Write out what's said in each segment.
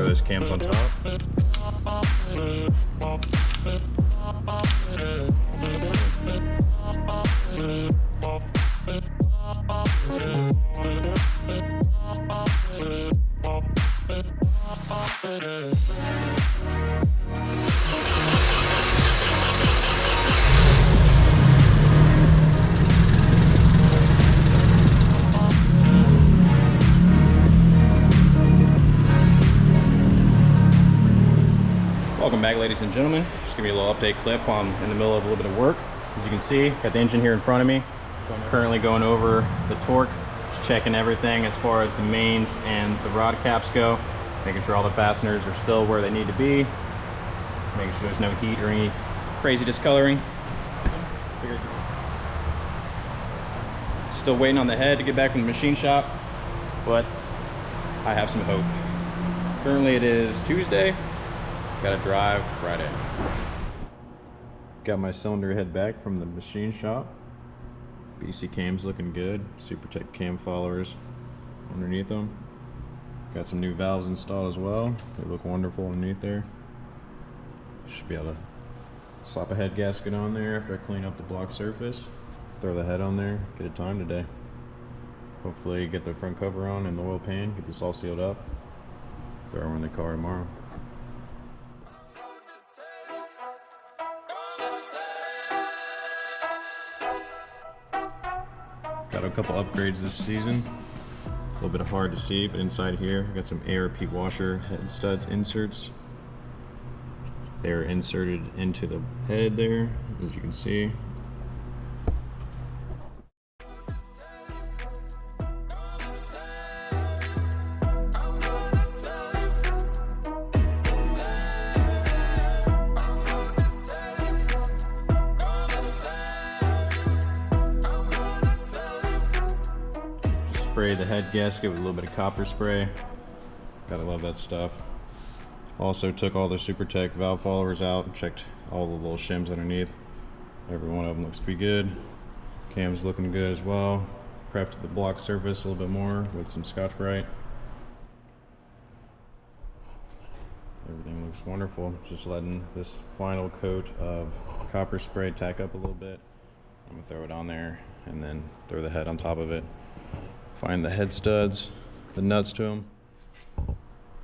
those cams on top. Welcome back, ladies and gentlemen. Just give me a little update clip while I'm in the middle of a little bit of work. As you can see, got the engine here in front of me. Currently going over the torque, just checking everything as far as the mains and the rod caps go, making sure all the fasteners are still where they need to be, making sure there's no heat or any crazy discoloring. Still waiting on the head to get back from the machine shop, but I have some hope. Currently it is Tuesday. Got to drive Friday. Got my cylinder head back from the machine shop. BC cam's looking good. Supertech cam followers underneath them. Got some new valves installed as well. They look wonderful underneath there. Should be able to slap a head gasket on there after I clean up the block surface. Throw the head on there. Get it timed today. Hopefully get the front cover on and the oil pan. Get this all sealed up. Throw her in the car tomorrow. Got a couple upgrades this season. A little bit hard to see, but inside here, I got some ARP washer head studs inserts. They're inserted into the head there, as you can see. Spray the head gasket with a little bit of copper spray. Gotta love that stuff. Also took all the Supertech valve followers out and checked all the little shims underneath. Every one of them looks to be good. Cam's looking good as well. Prepped the block surface a little bit more with some Scotch-Brite. Everything looks wonderful. Just letting this final coat of copper spray tack up a little bit. I'm gonna throw it on there and then throw the head on top of it. Find the head studs, the nuts to them,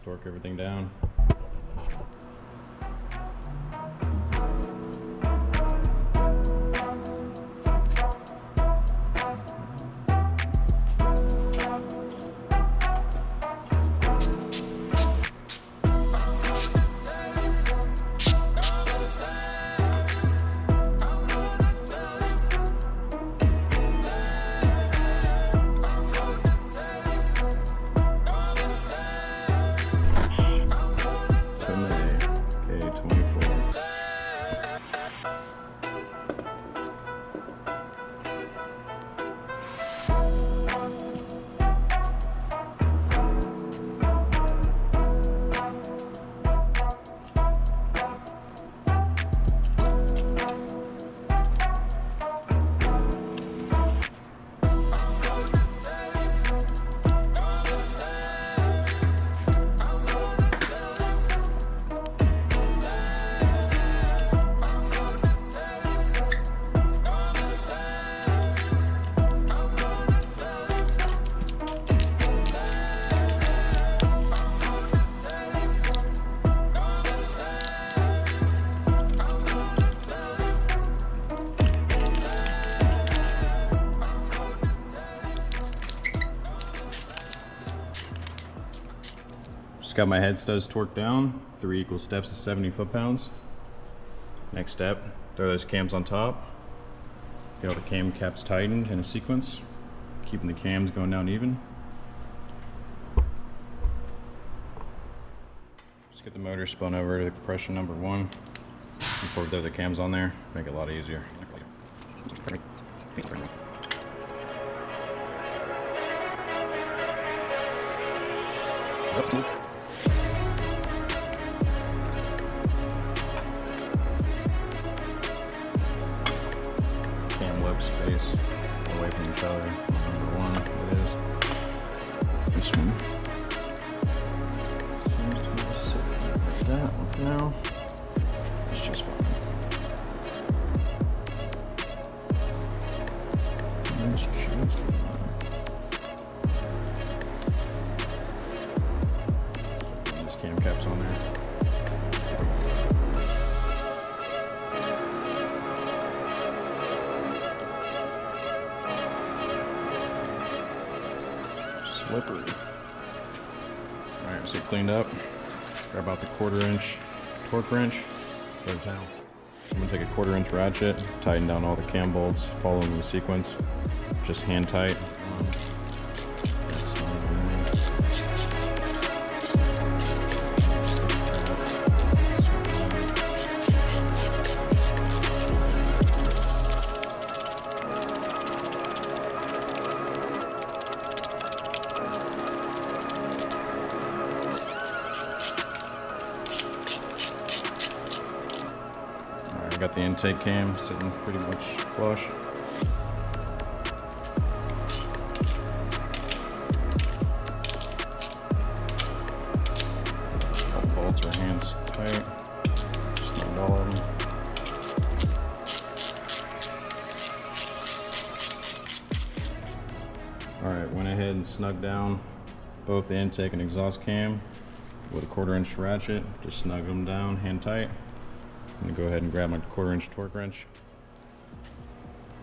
torque everything down. Ka24de. Just got my head studs torqued down, 3 equal steps to 70 foot-pounds. Next step, throw those cams on top. Get all the cam caps tightened in a sequence, keeping the cams going down even. Just get the motor spun over to compression number 1 before we throw the cams on there, make it a lot easier. Cam lip space away from each other. Number 1, it is. This one seems to be the now. It's just fine. It's just fine. These cam caps on there. Slippery. Alright, so cleaned up. Grab out the 1/4 inch torque wrench. I'm gonna take a 1/4 inch ratchet, tighten down all the cam bolts, following the sequence. Just hand tight. Got the intake cam sitting pretty much flush. All the bolts are hands tight. Snugged all of them. Alright, went ahead and snugged down both the intake and exhaust cam with a 1/4 inch ratchet. Just snug them down hand tight. I'm gonna go ahead and grab my 1/4 inch torque wrench.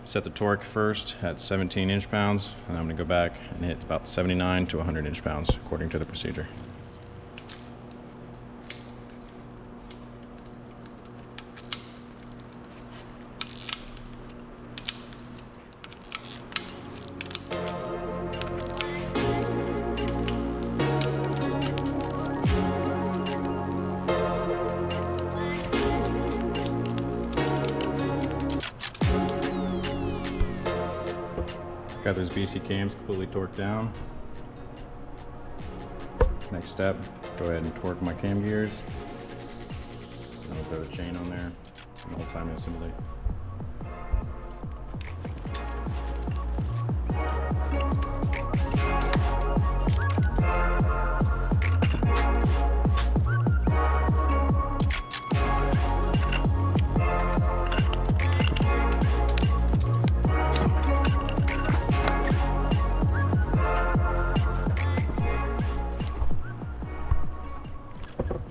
Set the torque first at 17 inch-pounds, and I'm gonna go back and hit about 79 to 100 inch-pounds according to the procedure. Got those BC cams completely torqued down. Next step, go ahead and torque my cam gears. I'll throw the chain on there and the whole timing assembly.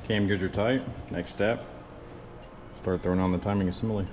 Cam gears are tight. Next step, start throwing on the timing assembly.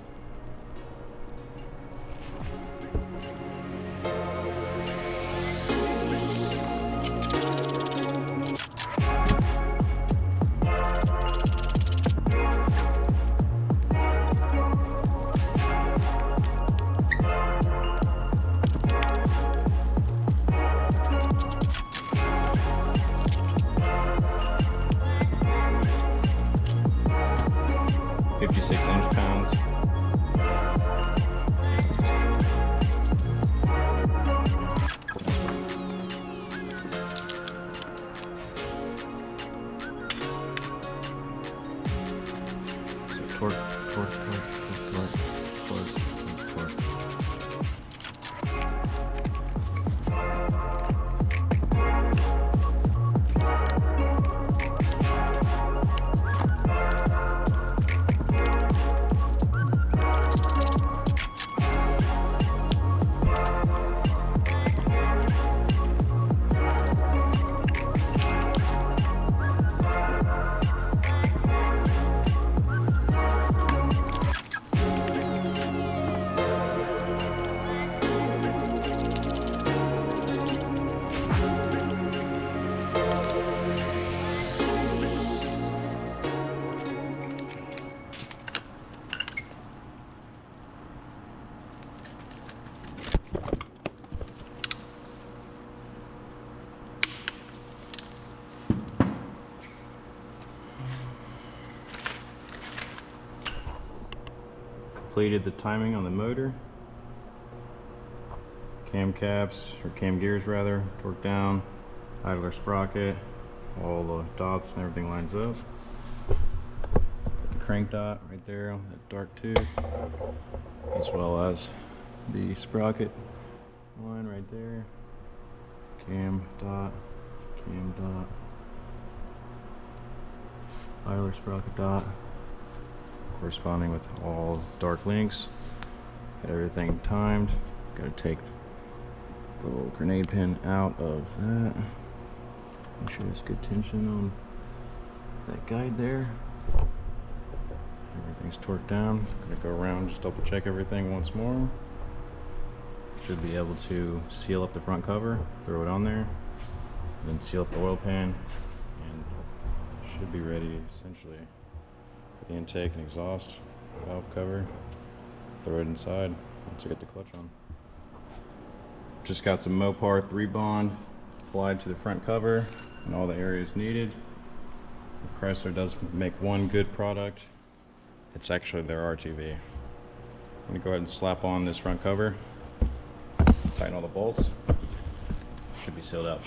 Torque, torque, torque, torque, torque, torque, torque. Completed the timing on the motor. Cam caps, or cam gears rather, torqued down, idler sprocket, all the dots and everything lines up. Got the crank dot right there on that dark tube, as well as the sprocket line right there. Cam dot, idler sprocket dot, corresponding with all dark links. Got everything timed. Gotta take the little grenade pin out of that. Make sure there's good tension on that guide there. Everything's torqued down. Gonna go around, just double check everything once more. Should be able to seal up the front cover, throw it on there, then seal up the oil pan, and should be ready essentially for the intake and exhaust valve cover. Throw it inside once I get the clutch on. Just got some Mopar 3 bond applied to the front cover and all the areas needed. Chrysler does make one good product. It's actually their RTV. I'm gonna go ahead and slap on this front cover, tighten all the bolts. Should be sealed up.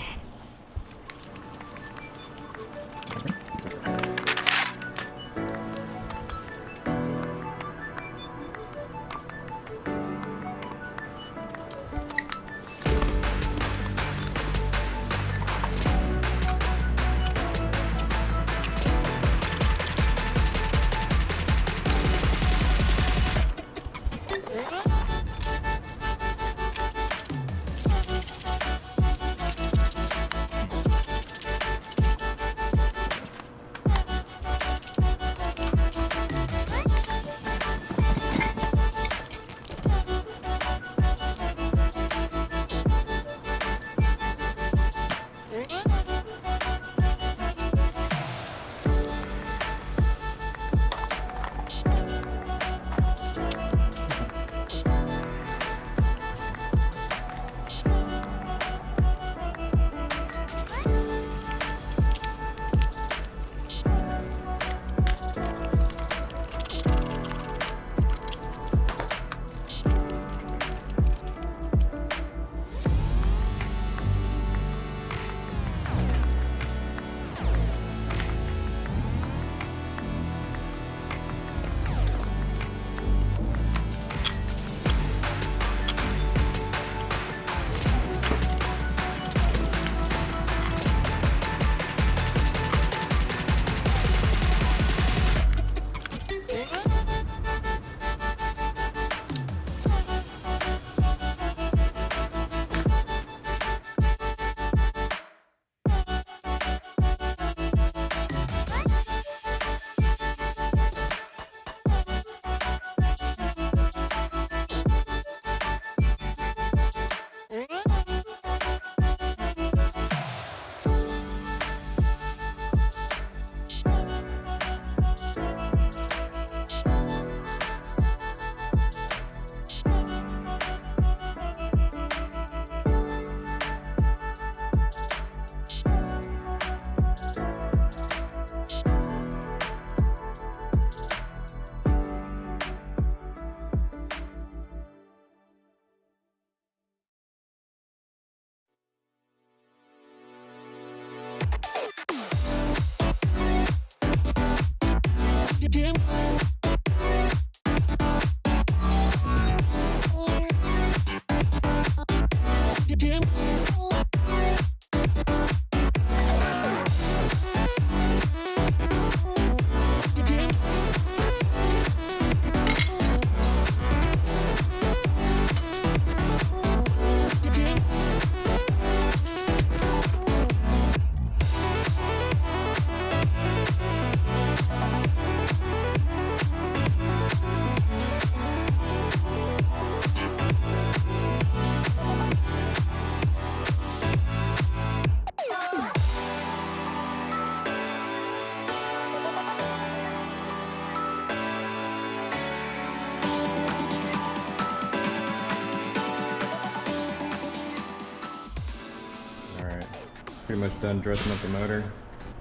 Pretty much done dressing up the motor.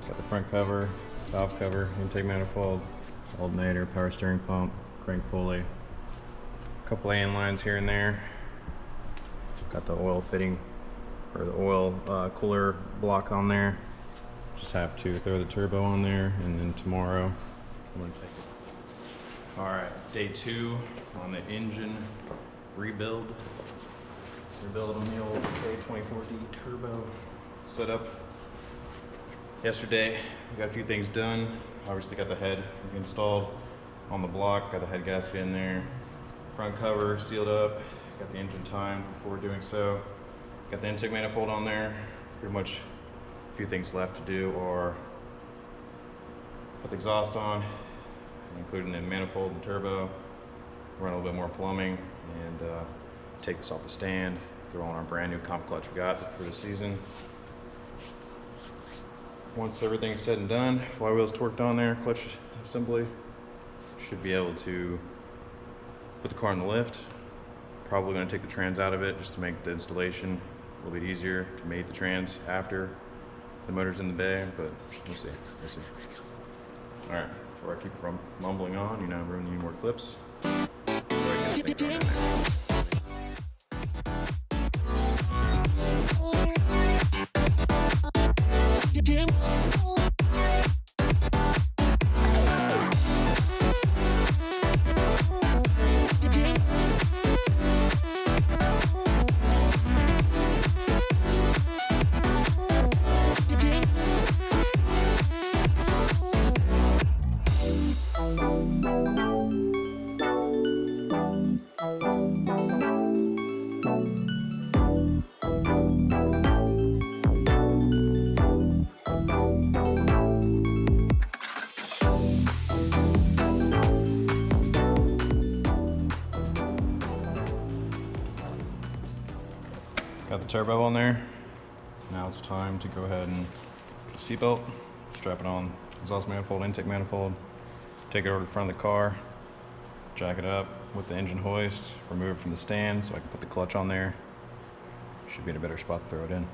Got the front cover, valve cover, intake manifold, alternator, power steering pump, crank pulley, a couple AN lines here and there. Got the oil fitting, or the oil cooler block on there. Just have to throw the turbo on there, and then tomorrow I'm gonna take it. All right, day 2 on the engine rebuild. Rebuild on the old Ka24de turbo setup. Yesterday, we got a few things done. Obviously got the head installed on the block, got the head gasket in there, front cover sealed up, got the engine timed before doing so, got the intake manifold on there. Pretty much a few things left to do are put the exhaust on, including the manifold and turbo, run a little bit more plumbing, and take this off the stand, throw on our brand new comp clutch we got for the season. Once everything's said and done, flywheel's torqued on there, clutch assembly, should be able to put the car in the lift. Probably going to take the trans out of it just to make the installation a little bit easier to mate the trans after the motor's in the bay, but we'll see. All right, before I keep from mumbling on, you know, I'm ruining you more clips. Got the turbo on there. Now it's time to go ahead and put a seatbelt, strap it on exhaust manifold, intake manifold, take it over to the front of the car, jack it up with the engine hoist, remove it from the stand so I can put the clutch on there. Should be in a better spot to throw it in.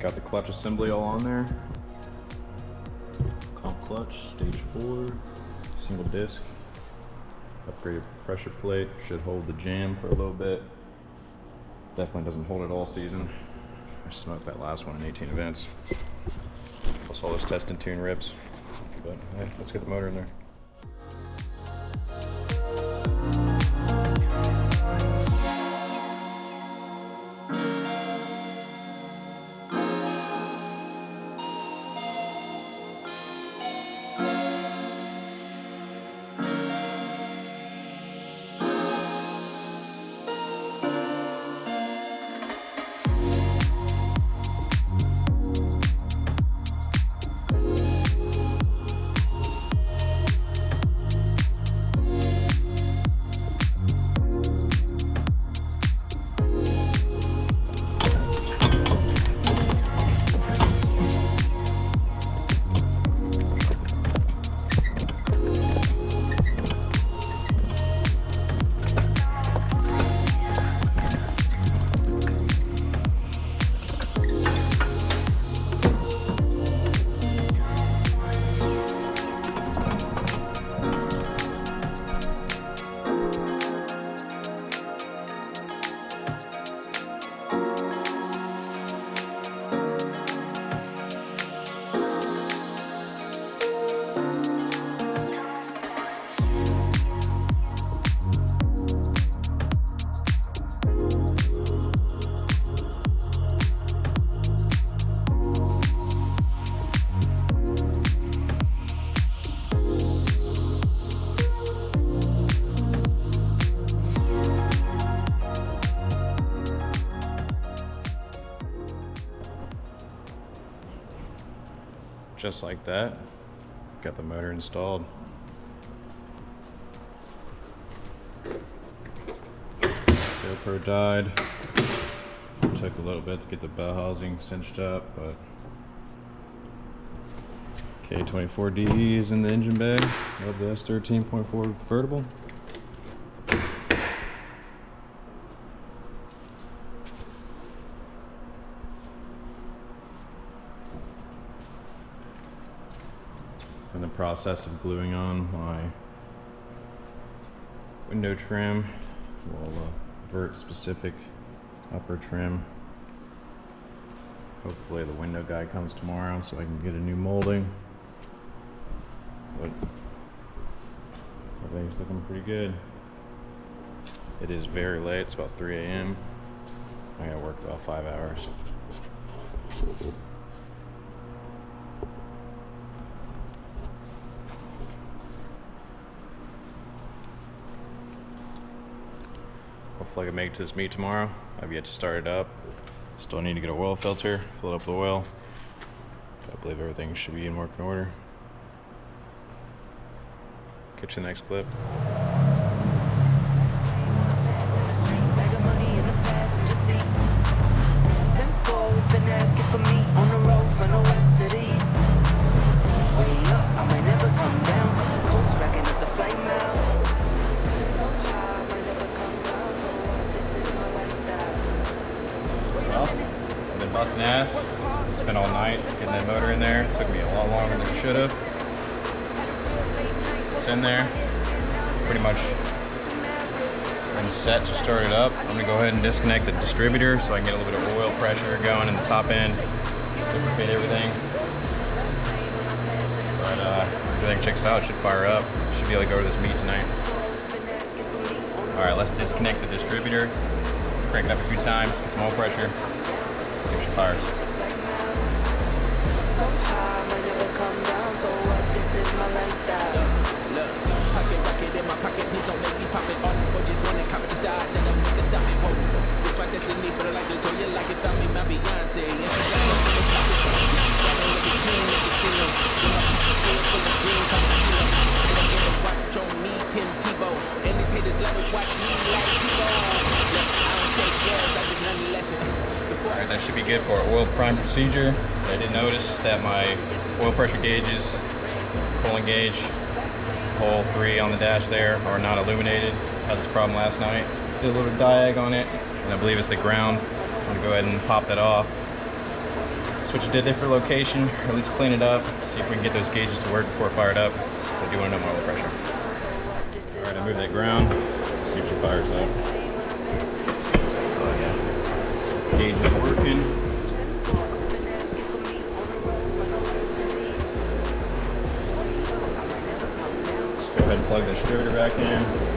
Got the clutch assembly all on there. Comp clutch, stage 4, single disc. Upgraded pressure plate, should hold the jam for a little bit. Definitely doesn't hold it all season. I smoked that last one in 18 events. Plus all those test and tune rips. But hey, let's get the motor in there. just like that. Got the motor installed. GoPro died. Took a little bit to get the bell housing cinched up, but Ka24de is in the engine bay of the S13.4 convertible. In the process of gluing on my window trim, well, vert specific upper trim. Hopefully the window guy comes tomorrow so I can get a new molding. But everything's looking pretty good. It is very late, it's about 3 a.m. I gotta work about 5 hours. Hopefully I can make it to this meet tomorrow. I've yet to start it up. Still need to get an oil filter, fill it up with oil. I believe everything should be in working order. Catch you in the next clip. Busting ass. Spent all night getting that motor in there. It took me a lot longer than it should have. It's in there. Pretty much I'm set to start it up. I'm gonna go ahead and disconnect the distributor so I can get a little bit of oil pressure going in the top end. Lubricate everything. But everything checks out. It should fire up. Should be able to go to this meet tonight. Alright, let's disconnect the distributor. Crank it up a few times, get some oil pressure. See if she fires. Alright, that should be good for our oil prime procedure. I did notice that my oil pressure gauges, coolant gauge, hole 3 on the dash there are not illuminated. Had this problem last night. Did a little diag on it, and I believe it's the ground. So I'm gonna go ahead and pop that off. Switch it to a different location, or at least clean it up. See if we can get those gauges to work before it fired up. Because I do want to know my oil pressure. Alright, I moved that ground. See if she fires up. Oh yeah. Gauge is working. Let's go ahead and plug the distributor back in.